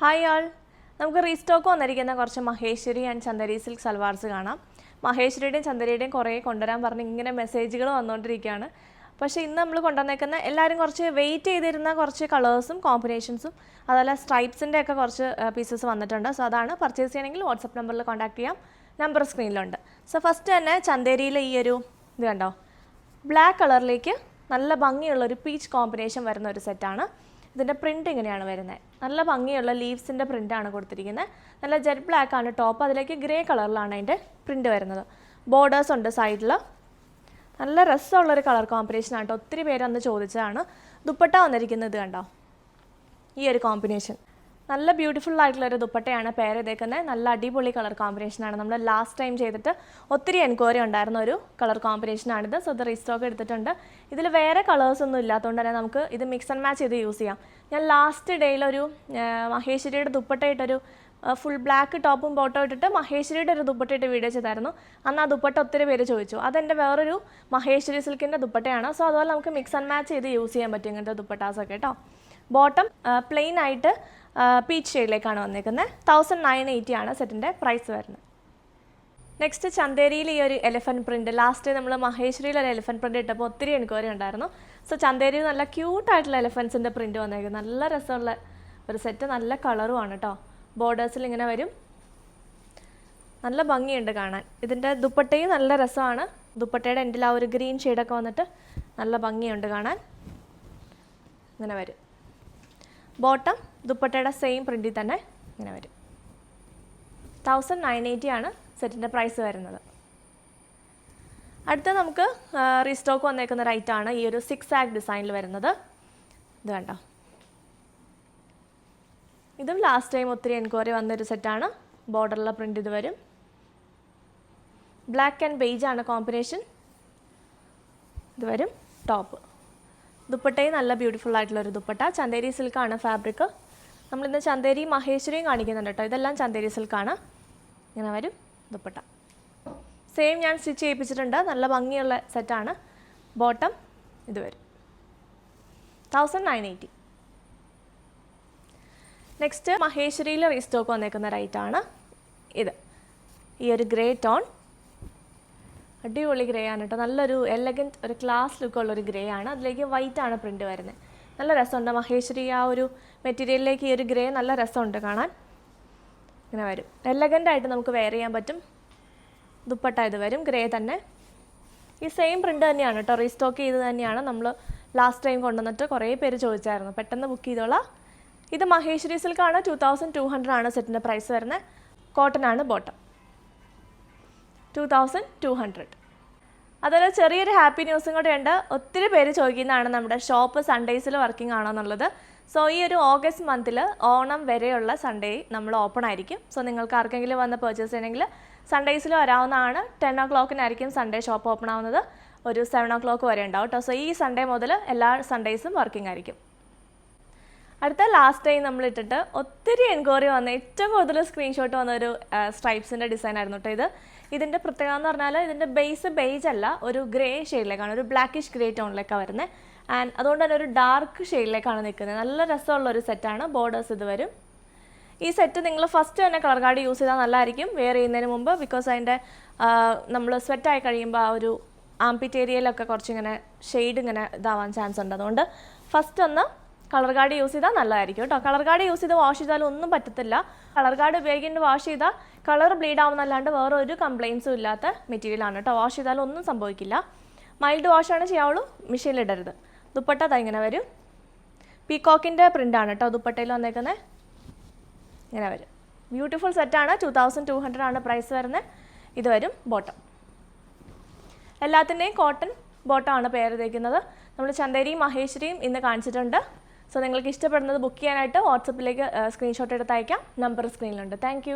Hi ആൾ, നമുക്ക് restock വന്നിരിക്കുന്ന കുറച്ച് മഹേശ്വരി ആൻഡ് ചന്ദേരി സിൽക്ക് സൽവാർസ് കാണാം. മഹേശ്വരിയുടെയും ചന്ദേരിയുടെയും കുറേ കൊണ്ടുവരാൻ പറഞ്ഞ് ഇങ്ങനെ മെസ്സേജുകൾ വന്നുകൊണ്ടിരിക്കുകയാണ്. പക്ഷേ ഇന്ന് നമ്മൾ കൊണ്ടുവന്നേക്കുന്ന എല്ലാവരും കുറച്ച് വെയിറ്റ് ചെയ്തിരുന്ന കുറച്ച് കളേഴ്സും കോമ്പിനേഷൻസും അതുപോലെ സ്ട്രൈപ്സിൻ്റെ ഒക്കെ കുറച്ച് പീസസ് വന്നിട്ടുണ്ട്. സോ അതാണ് പർച്ചേസ് ചെയ്യണമെങ്കിൽ വാട്സപ്പ് നമ്പറിൽ കോൺടാക്ട് ചെയ്യാം. നമ്പർ സ്ക്രീനിലുണ്ട്. സോ ഫസ്റ്റ് തന്നെ ചന്ദേരിയിലെ ഈ ഒരു ഇത് കണ്ടോ, ബ്ലാക്ക് കളറിലേക്ക് നല്ല ഭംഗിയുള്ളൊരു പീച്ച് കോമ്പിനേഷൻ വരുന്ന ഒരു സെറ്റാണ്. ഇതിൻ്റെ പ്രിൻ്റ് ഇങ്ങനെയാണ് വരുന്നത്. നല്ല ഭംഗിയുള്ള ലീവ്സിൻ്റെ പ്രിൻ്റാണ് കൊടുത്തിരിക്കുന്നത്. നല്ല ജെറ്റ് ബ്ലാക്ക് ആണ് ടോപ്പ്, അതിലേക്ക് ഗ്രേ കളറിലാണ് അതിൻ്റെ പ്രിൻ്റ് വരുന്നത്. ബോർഡേഴ്സ് ഉണ്ട് സൈഡിൽ. നല്ല രസമുള്ളൊരു കളർ കോമ്പിനേഷനാണ് കേട്ടോ. ഒത്തിരി പേര് അന്ന് ചോദിച്ചതാണ്. ദുപ്പട്ട വന്നിരിക്കുന്നത് കണ്ടോ, ഈ ഒരു കോമ്പിനേഷൻ നല്ല ബ്യൂട്ടിഫുൾ ആയിട്ടുള്ളൊരു ദുപ്പട്ടയാണ് പെയർ ചെയ്തേക്കുന്നത്. നല്ല അടിപൊളി കളർ കോമ്പിനേഷനാണ്. നമ്മൾ ലാസ്റ്റ് ടൈം ചെയ്തിട്ട് ഒത്തിരി എൻക്വയറി ഉണ്ടായിരുന്ന ഒരു കളർ കോമ്പിനേഷനാണിത്. സോ ഇത് റീസ്റ്റോക്ക് എടുത്തിട്ടുണ്ട്. ഇതിൽ വേറെ കളേഴ്സൊന്നും ഇല്ലാത്തതുകൊണ്ട് തന്നെ നമുക്ക് ഇത് മിക്സ് ആൻഡ് മാച്ച് ചെയ്ത് യൂസ് ചെയ്യാം. ഞാൻ ലാസ്റ്റ് ഡേയിലൊരു മഹേശ്വരിയുടെ ദുപ്പട്ട ഇട്ടൊരു ഫുൾ ബ്ലാക്ക് ടോപ്പും ബോട്ടോ ഇട്ടിട്ട് മഹേശ്വരിയുടെ ഒരു ദുപ്പട്ട ഇട്ട് വീഡിയോ ചെയ്തായിരുന്നു. അന്ന് ആ ദുപ്പട്ട ഒത്തിരി പേര് ചോദിച്ചു. അതെൻ്റെ വേറൊരു മഹേശ്വരി സിൽക്കിൻ്റെ ദുപ്പട്ടയാണ്. സോ അതുപോലെ നമുക്ക് മിക്സ് ആൻഡ് മാച്ച് ചെയ്ത് യൂസ് ചെയ്യാൻ പറ്റും ഇങ്ങനത്തെ ദുപ്പട്ടാസൊക്കെ കേട്ടോ. ബോട്ടം പ്ലെയിൻ ആയിട്ട് പീച്ച് ഷെയ്ഡിലേക്കാണ് വന്നിരിക്കുന്നത്. 1980 ആണ് സെറ്റിൻ്റെ പ്രൈസ് വരുന്നത്. നെക്സ്റ്റ് ചന്ദേരിയിൽ ഈ ഒരു എലിഫൻറ്റ് പ്രിൻറ്റ്, ലാസ്റ്റ് നമ്മൾ മഹേശ്വരിയിൽ ഒരു എലിഫൻറ്റ് പ്രിൻറ്റ് ഇട്ടപ്പോൾ ഒത്തിരി എൻക്വയറി ഉണ്ടായിരുന്നു. സോ ചന്ദേരിയിൽ നല്ല ക്യൂട്ടായിട്ടുള്ള എലിഫൻസിൻ്റെ പ്രിൻറ്റ് വന്നേക്കുന്നത്. നല്ല രസമുള്ള ഒരു സെറ്റ്, നല്ല കളറുമാണ് കേട്ടോ. ബോർഡേഴ്സിൽ ഇങ്ങനെ വരും, നല്ല ഭംഗിയുണ്ട് കാണാൻ. ഇതിൻ്റെ ദുപ്പട്ടയും നല്ല രസമാണ്. ദുപ്പട്ടയുടെ എൻഡിൽ ആ ഒരു ഗ്രീൻ ഷെയ്ഡൊക്കെ വന്നിട്ട് നല്ല ഭംഗിയുണ്ട് കാണാൻ. ഇങ്ങനെ വരും. ബോട്ടം ദുപ്പട്ടയുടെ സെയിം പ്രിൻറ്റിൽ തന്നെ ഇങ്ങനെ വരും. 1980 ആണ് സെറ്റിൻ്റെ പ്രൈസ് വരുന്നത്. അടുത്ത നമുക്ക് റീസ്റ്റോക്ക് വന്നേക്കുന്ന റൈറ്റാണ് ഈ ഒരു 6 ആഗ് ഡിസൈനിൽ വരുന്നത്. ഇത് കണ്ടോ, ഇതും ലാസ്റ്റ് ടൈം ഒത്തിരി എൻക്വയറി വന്നൊരു സെറ്റാണ്. ബോർഡറിലെ പ്രിൻ്റ് ഇത് വരും. ബ്ലാക്ക് ആൻഡ് ബേജ് ആണ് കോമ്പിനേഷൻ. ഇത് വരും ടോപ്പ്. ദുപ്പട്ടയും നല്ല ബ്യൂട്ടിഫുൾ ആയിട്ടുള്ളൊരു ദുപ്പട്ട. ചന്ദേരി സിൽക്കാണ് ഫാബ്രിക്. നമ്മളിന്ന് ചന്ദേരി മഹേശ്വരിയും കാണിക്കുന്നുണ്ട് കേട്ടോ. ഇതെല്ലാം ചന്ദേരി സിൽക്കാണ്. ഇങ്ങനെ വരും ദുപ്പട്ട. സെയിം ഞാൻ സ്റ്റിച്ച് ചെയ്യിപ്പിച്ചിട്ടുണ്ട്. നല്ല ഭംഗിയുള്ള സെറ്റാണ്. ബോട്ടം ഇത് വരും. 1980. നെക്സ്റ്റ് മഹേശ്വരിയിൽ റീസ്റ്റോക്ക് വന്നേക്കുന്ന റൈറ്റാണ് ഇത്. ഈ ഒരു ഗ്രേ ടോൺ, അടിപൊളി ഗ്രേ ആണ് കേട്ടോ. നല്ലൊരു എലഗൻറ്റ് ഒരു ക്ലാസ് ലുക്കുള്ളൊരു ഗ്രേ ആണ്. അതിലേക്ക് വൈറ്റ് ആണ് പ്രിൻ്റ് വരുന്നത്. നല്ല രസമുണ്ട്. മഹേശ്വരി ആ ഒരു മെറ്റീരിയലിലേക്ക് ഈ ഒരു ഗ്രേ നല്ല രസമുണ്ട് കാണാൻ. ഇങ്ങനെ വരും. എലഗൻ്റായിട്ട് നമുക്ക് വെയർ ചെയ്യാൻ പറ്റും. ദുപ്പട്ട ഇത് വരും ഗ്രേ തന്നെ. ഈ സെയിം പ്രിൻ്റ് തന്നെയാണ് കേട്ടോ. റീസ്റ്റോക്ക് ചെയ്ത് തന്നെയാണ്. നമ്മൾ ലാസ്റ്റ് ടൈം കൊണ്ടുവന്നിട്ട് കുറേ പേര് ചോദിച്ചായിരുന്നു. പെട്ടെന്ന് ബുക്ക് ചെയ്തോളാം. ഇത് മഹേശ്വരി സിൽക്കാണ്. 2200 ആണ് സെറ്റിൻ്റെ പ്രൈസ് വരുന്നത്. കോട്ടൺ ആണ് ബോട്ടം. 2200. അതുപോലെ ചെറിയൊരു ഹാപ്പി ന്യൂസും കൂടെ ഉണ്ട്. ഒത്തിരി പേര് ചോദിക്കുന്നതാണ് നമ്മുടെ ഷോപ്പ് സൺഡേസിൽ വർക്കിംഗ് ആണോ എന്നുള്ളത്. സോ ഈ ഒരു ഓഗസ്റ്റ് മന്തിൽ ഓണം വരെയുള്ള സൺഡേ നമ്മൾ ഓപ്പൺ ആയിരിക്കും. സോ നിങ്ങൾക്ക് ആർക്കെങ്കിലും വന്ന് പർച്ചേസ് ചെയ്യണമെങ്കിൽ സൺഡേസിൽ വരാവുന്നതാണ്. 10 o'clock സൺഡേ ഷോപ്പ് ഓപ്പൺ ആവുന്നത്. ഒരു 7 o'clock വരെ ഉണ്ടാവും കേട്ടോ. സോ ഈ സൺഡേ മുതൽ എല്ലാ സൺഡേസും വർക്കിംഗ് ആയിരിക്കും. അടുത്ത ലാസ്റ്റ് ടൈം നമ്മൾ ഇട്ടിട്ട് ഒത്തിരി എൻക്വയറി വന്ന ഏറ്റവും കൂടുതൽ സ്ക്രീൻഷോട്ട് വന്നൊരു സ്ട്രൈപ്സിൻ്റെ ഡിസൈൻ ആയിരുന്നു കേട്ടോ. ഇതിൻ്റെ പ്രത്യേകത എന്ന് പറഞ്ഞാൽ ഇതിൻ്റെ ബേസ് ബേജ് അല്ല, ഒരു ഗ്രേ ഷെയ്ഡിലേക്കാണ്, ഒരു ബ്ലാക്കിഷ് ഗ്രേ ടോണിലേക്കാണ് വരുന്നത്. ആൻഡ് അതുകൊണ്ട് തന്നെ ഒരു ഡാർക്ക് ഷെയ്ഡിലേക്കാണ് നിൽക്കുന്നത്. നല്ല രസമുള്ളൊരു സെറ്റാണ്. ബോർഡേഴ്സ് ഇത് വരും. ഈ സെറ്റ് നിങ്ങൾ ഫസ്റ്റ് തന്നെ കളർ കാർഡ് യൂസ് ചെയ്താൽ നല്ലതായിരിക്കും വെയർ ചെയ്യുന്നതിന് മുമ്പ്. ബിക്കോസ് അതിൻ്റെ നമ്മൾ സ്വെറ്റായി കഴിയുമ്പോൾ ആ ഒരു ആംപിറ്റ് ഏരിയയിലൊക്കെ കുറച്ചിങ്ങനെ ഷെയ്ഡ് ഇങ്ങനെ ഇതാവാൻ ചാൻസ് ഉണ്ട്. അതുകൊണ്ട് ഫസ്റ്റ് ഒന്ന് കളർ കാർഡ് യൂസ് ചെയ്താൽ നല്ലതായിരിക്കും കേട്ടോ. കളർ കാർഡ് യൂസ് ചെയ്ത് വാഷ് ചെയ്താലും ഒന്നും പറ്റത്തില്ല. കളർ കാർഡ് ഉപയോഗിക്കേണ്ട വാഷ് ചെയ്താൽ കളർ ബ്ലീഡ് ആവുന്നല്ലാണ്ട് വേറെ ഒരു കംപ്ലയിൻസും ഇല്ലാത്ത മെറ്റീരിയലാണ് കേട്ടോ. വാഷ് ചെയ്താലും ഒന്നും സംഭവിക്കില്ല. മൈൽഡ് വാഷാണ് ചെയ്യാവുള്ളൂ, മെഷീനിലിടരുത്. ദുപ്പട്ട ഇങ്ങനെ വരും. പീകോക്കിൻ്റെ പ്രിൻ്റാണ് കേട്ടോ ദുപ്പട്ടയിൽ വന്നേക്കുന്നത്. ഇങ്ങനെ വരും. ബ്യൂട്ടിഫുൾ സെറ്റാണ്. 2200 ആണ് പ്രൈസ് വരുന്നത്. ഇത് വരും ബോട്ടം. എല്ലാത്തിൻ്റെയും കോട്ടൺ ബോട്ടം ആണ് പെയർ ചെയ്തേക്കുന്നത്. നമ്മൾ ചന്ദേരിയും മഹേശ്വരിയും ഇന്ന് കാണിച്ചിട്ടുണ്ട്. സോ നിങ്ങൾക്ക് ഇഷ്ടപ്പെടുന്നത് ബുക്ക് ചെയ്യാനായിട്ട് വാട്സപ്പിലേക്ക് സ്ക്രീൻഷോട്ട് എടുത്ത് അയക്കാം. നമ്പർ സ്ക്രീനിലുണ്ട്. താങ്ക്